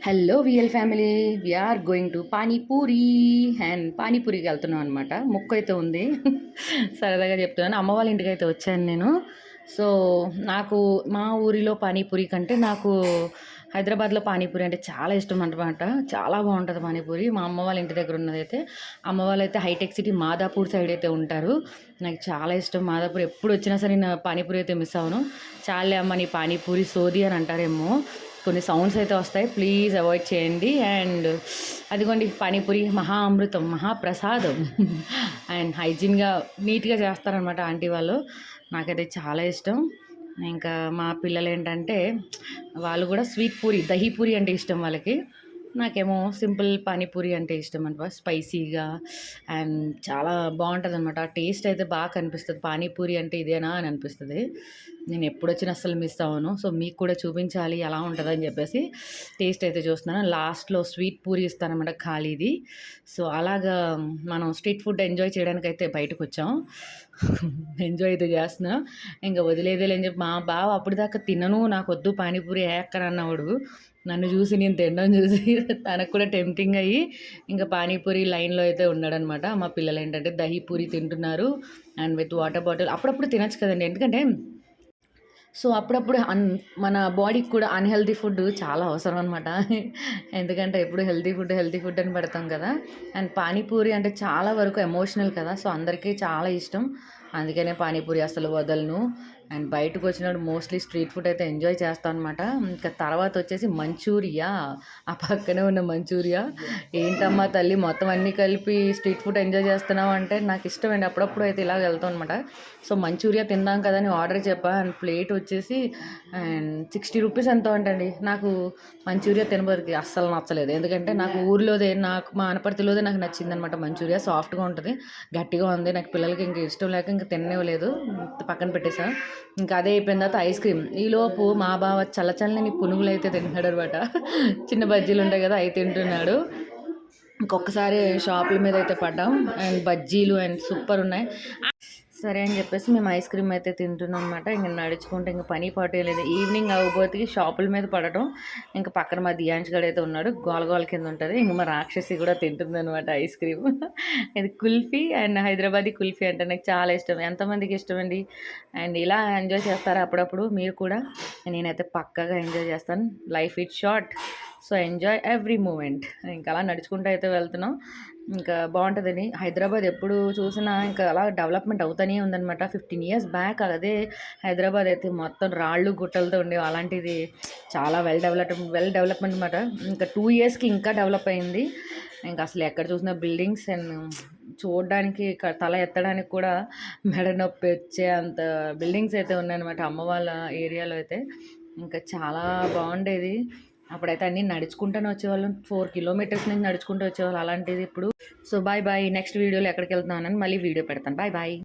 Hello V L family, we are going to panipuri. And పానీపూరికి వెళ్తున్నాం అనమాట. ముక్కు అయితే ఉంది. సరదాగా చెప్తున్నాను. అమ్మ వాళ్ళ ఇంటికి అయితే వచ్చాను నేను. సో నాకు మా ఊరిలో పానీపూరి కంటే నాకు హైదరాబాద్లో పానీపూరి అంటే చాలా ఇష్టం అనమాట. చాలా బాగుంటుంది పానీపూరి. మా అమ్మ వాళ్ళ ఇంటి దగ్గర ఉన్నదైతే, అమ్మ వాళ్ళైతే హైటెక్ సిటీ మాదాపూర్ సైడ్ అయితే ఉంటారు. నాకు చాలా ఇష్టం మాదాపూర్. ఎప్పుడు వచ్చినా సరే నేను పానీపూరి అయితే మిస్ అవ్వను. చాలే అమ్మ నీ పానీపూరి సోది అని అంటారేమో, కొన్ని సౌండ్స్ అయితే వస్తాయి, ప్లీజ్ అవాయిడ్ చేయండి. అండ్ అదిగోండి పానీపూరి మహా అమృతం, మహాప్రసాదం. అండ్ హైజీన్గా నీట్గా చేస్తారనమాట ఆంటీ వాళ్ళు. నాకైతే చాలా ఇష్టం. ఇంకా మా పిల్లలు ఏంటంటే వాళ్ళు కూడా స్వీట్ పూరి, దహీ పూరి అంటే ఇష్టం వాళ్ళకి. నాకేమో సింపుల్ పానీపూరి అంటే ఇష్టం అనమాట, స్పైసీగా. అండ్ చాలా బాగుంటుంది అనమాట. టేస్ట్ అయితే బాగా కనిపిస్తుంది. పానీపూరి అంటే ఇదేనా అని అనిపిస్తుంది. నేను ఎప్పుడు వచ్చినా అస్సలు మిస్ అవ్వను. సో మీకు కూడా చూపించాలి ఎలా ఉంటుందని చెప్పేసి టేస్ట్ అయితే చూస్తున్నాను. లాస్ట్లో స్వీట్ పూరి ఇస్తానమాట ఖాళీది. సో అలాగా మనం స్ట్రీట్ ఫుడ్ ఎంజాయ్ చేయడానికి అయితే బయటకు వచ్చాం. ఎంజాయ్ అయితే చేస్తున్నాం. ఇంకా వదిలేదేలే అని చెప్పి మా బావ అప్పటిదాకా తినను, నాకు వద్దు పానీపూరి ఎక్కడ అన్నవాడు, నన్ను చూసి నేను తినడం చూసి తనకు కూడా టెంప్టింగ్ అయ్యి ఇంకా పానీపూరి లైన్లో అయితే ఉన్నాడనమాట. మా పిల్లలు ఏంటంటే దహీ పూరి తింటున్నారు అండ్ విత్ వాటర్ బాటిల్. అప్పుడప్పుడు తినచ్చు కదండి, ఎందుకంటే సో అప్పుడప్పుడు మన బాడీకి కూడా అన్‌హెల్తీ ఫుడ్ చాలా అవసరం అనమాట. ఎందుకంటే ఎప్పుడు హెల్తీ ఫుడ్, హెల్తీ ఫుడ్ అని పెడతాం కదా. అండ్ పానీపూరి అంటే చాలా వరకు ఎమోషనల్ కదా. సో అందరికీ చాలా ఇష్టం. అందుకనే పానీపూరి అసలు వదలను. అండ్ బయటకు వచ్చినప్పుడు మోస్ట్లీ స్ట్రీట్ ఫుడ్ అయితే ఎంజాయ్ చేస్తాను అనమాట. ఇంకా తర్వాత వచ్చేసి మంచూరియా, ఆ పక్కనే ఉన్న మంచూరియా. ఏంటమ్మా తల్లి మొత్తం అన్నీ కలిపి స్ట్రీట్ ఫుడ్ ఎంజాయ్ చేస్తున్నావు అంటే నాకు ఇష్టమండి. అప్పుడప్పుడు అయితే ఇలాగ వెళ్తాం అనమాట. సో మంచూరియా తిందాం కదా అని ఆర్డర్ చెప్పా. అండ్ ప్లేట్ వచ్చేసి అండ్ 60 రూపీస్ ఎంతో అంటండి. నాకు మంచూరియా తినబోదికి అస్సలు నచ్చలేదు. ఎందుకంటే నాకు ఊర్లోదే, నాకు మా అనపర్తిలోదే నాకు నచ్చిందనమాట మంచూరియా. సాఫ్ట్గా ఉంటుంది, గట్టిగా ఉంది. నాకు పిల్లలకి ఇంక ఇష్టం లేక ఇంకా తిననివ్వలేదు, పక్కన పెట్టేసా. ఇంకా అదే అయిపోయిన తర్వాత ఐస్ క్రీమ్. ఈలోపు మా బావ చల్లచల్లని పునుగులు అయితే తింటున్నాడు అనమాట. చిన్న బజ్జీలు ఉంటాయి కదా, అవి తింటున్నాడు. ఇంకొకసారి షాపుల మీద అయితే పడ్డాం. అండ్ బజ్జీలు అండ్ సూపర్ ఉన్నాయి. సరే అని చెప్పేసి మేము ఐస్ క్రీమ్ అయితే తింటున్నాం అనమాట. ఇంక నడుచుకుంటే ఇంకా పని పాటు లేదు. ఈవినింగ్ అవ్వబోతే షాపుల మీద పడటం. ఇంకా పక్కన మా దియాంష్ గడు అయితే ఉన్నాడు, గోల కింద ఉంటుంది. ఇంక మా రాక్షసి కూడా తింటుంది అనమాట ఐస్ క్రీమ్. ఇది కుల్ఫీ అండ్ హైదరాబాదీ కుల్ఫీ అంటే నాకు చాలా ఇష్టం. ఎంతమందికి ఇష్టం అండి. అండ్ ఇలా ఎంజాయ్ చేస్తారా అప్పుడప్పుడు మీరు కూడా? నేనైతే పక్కాగా ఎంజాయ్ చేస్తాను. Life it short, so enjoy every moment. ఇంకా అలా నడుచుకుంటూ అయితే వెళ్తున్నాం. ఇంకా బాగుంటుందని. హైదరాబాద్ ఎప్పుడు చూసినా ఇంకా అలా డెవలప్మెంట్ అవుతూనే ఉందన్నమాట. 15 ఇయర్స్ బ్యాక్ అదే హైదరాబాద్ అయితే మొత్తం రాళ్ళు గుట్టలతో ఉండేవి. అలాంటిది చాలా వెల్ డెవలప్మెంట్ అనమాట. ఇంకా 2 ఇయర్స్కి ఇంకా డెవలప్ అయింది. ఇంకా అసలు ఎక్కడ చూసినా బిల్డింగ్స్ అండ్ చూడడానికి తల ఎత్తడానికి కూడా మెడ నొప్పి వచ్చే అంత బిల్డింగ్స్ అయితే ఉన్నాయన్నమాట అమ్మ వాళ్ళ ఏరియాలో అయితే. ఇంకా చాలా బాగుండేది. అప్పుడైతే అన్నీ నడుచుకుంటూనే వచ్చేవాళ్ళం. 4 కిలోమీటర్స్ నుంచి నడుచుకుంటూ వచ్చేవాళ్ళు. అలాంటిది ఇప్పుడు. So bye bye. నెక్స్ట్ వీడియోలో ఎక్కడికి వెళ్తున్నానని మళ్ళీ వీడియో పెడతాను. Bye bye.